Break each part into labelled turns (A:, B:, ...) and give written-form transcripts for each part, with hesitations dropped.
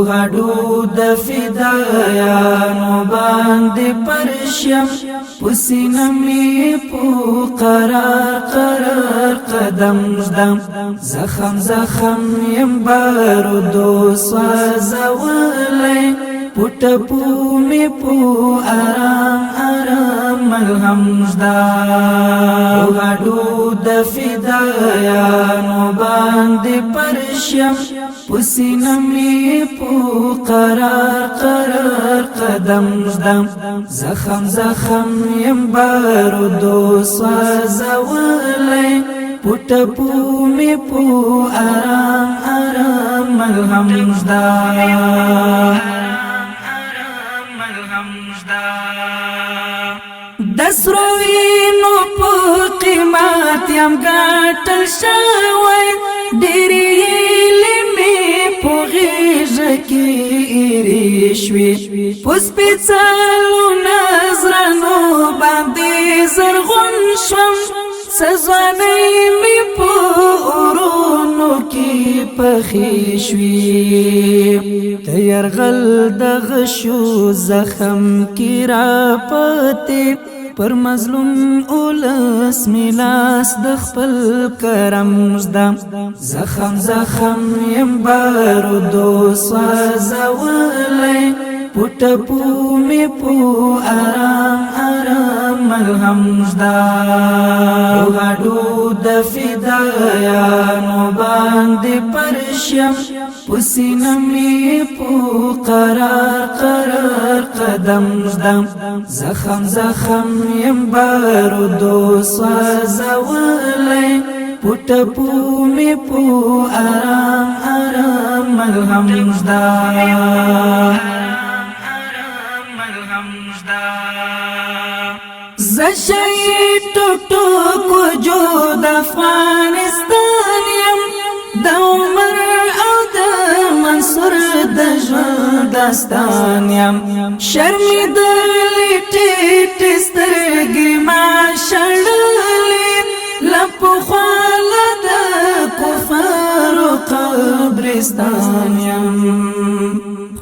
A: غړو د فدایانو باندې پرشم پسینه می پو قرار قرار قدم زدم زخم زخم یم بارودو سوزولی پټ پو می پو آرام آرام ملهم زدم غړو د فدایانو باندې پرشم پسینه می پو قرار قرار قدم زدم زخم زخم یم بارودو سوزولی پټ پو می پو آرام آرام ملهم زدم دسروینو پو قیمت یم گاٹل شوی دیری لمی پو غیج کی ایریشوی پس پیچالو نظرانو باندی زرغن شم سزوانی می پو اورونو کی پخیشوی تیرغل دغشو زخم کی را پتی پر مظلوم اولس میلاس د خپل کرم زدم زخم زخم یم بارودو سوزولی پټ پو می پو آرام آرام ملهم زدم غړو د فدایانو باندې پرشم پسینه می پو قرار قرار قدم زدم زخم زخم یم بارودو سوزولی پټ پو می پو آرام آرام ملهم زدم زشی ټوټو کو جو د افغانستان یم د عمر او د منصور د ژوند داستان یم شرمېدلې ټیټ سترګې ما شړلې له پخوا له د کفارو قبرستان یم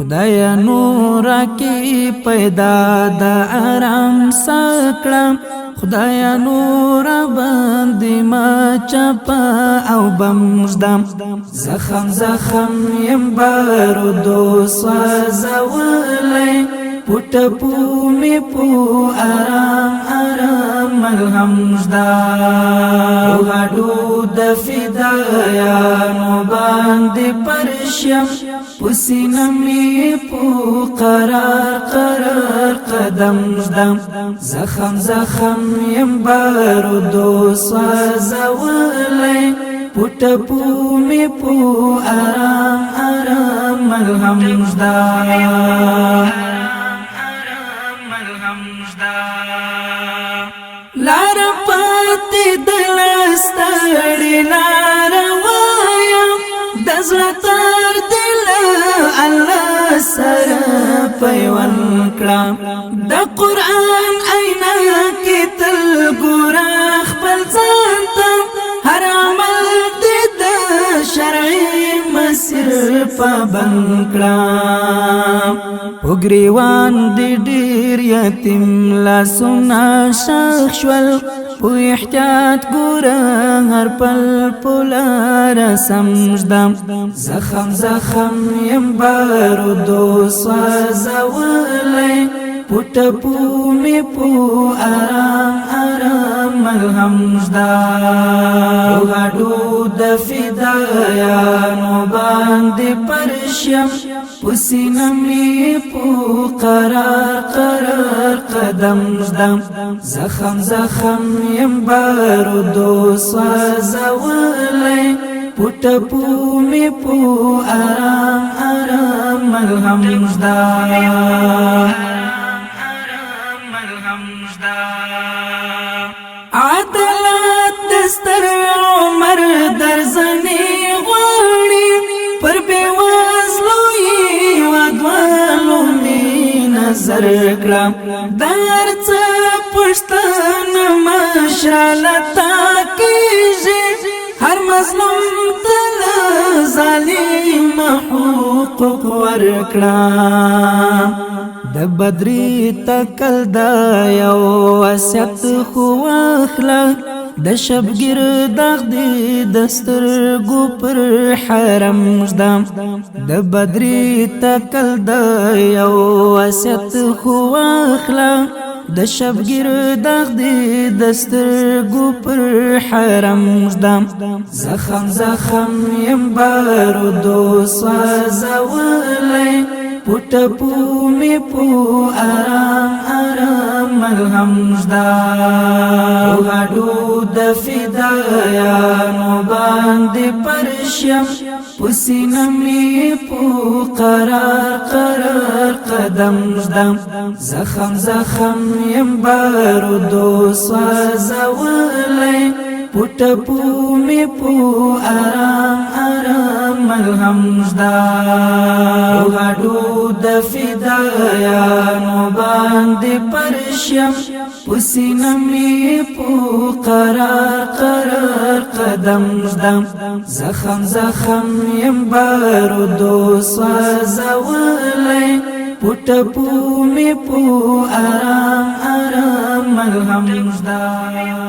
A: خدایا نورا کی پیدا دا آرام سکړم خدایا نورا باندې ما چپا او بم زدم زخم زخم یم بارودو سوزولی پټ پو می پو آرام آرام ملهم زدم غړو د فدایانو باندې پرشم پسینه می پو قرار قرار قدم زدم زخم زخم یم بارودو سوزولی پټ پو می پو آرام آرام ملهم زدم لار پاتې دلستړې لار وایم د زړه تر دله الله سره پیوند کړم د قرآن آینه کې تل ګوره خپل ځان ته هر عمل دې د شرعي مسیر پابند کړم په ګریوان دې ډېر یتیم لاسونه ښخ شول په احتیاط ګوره هر پل په لاره سم ږدم زخم زخم یم بارودو سوزولی پټ پو می پو آرام آرام ملهم زدم غړو د فدایانو باندې پرشم پسینه می پو قرار قرار قدم زدم زخم زخم یم بارودو سوزولی پټ پو می پو آرام آرام ملهم زدم عدالت دستر عمر درزنی غواړي پر بیوازلوی وادوالو می نظر کړم درڅ پښتنه مشرالتا کیږي هر مظلوم تل ظالم حقوق ورکړه د بدری تکل دا یو وصیت خو اخلا د شبګر داغ دی دسترګو پر حرم مجدم د بدری تکل دا یو وصیت خو اخلا د شبګر داغ دی دسترګو پر حرم مجدم زخم زخم یم بارودو سوځولای پټ پو می پو آرام آرام ملهم مجدا هډو د فدایانو باندې پرشم پسینه می پو قرار قرار قدم مجدا زخم زخم یم بارودو سوځولای پټ پو می پو آرام آرام ملهم مجدا هډو د فدایانو باندې پرشم پسینه می پو قرار قرار قدم مجدم زخم زخم یم بارودو سوځولای پټ پو می پو آرام آرام ملهم مجدا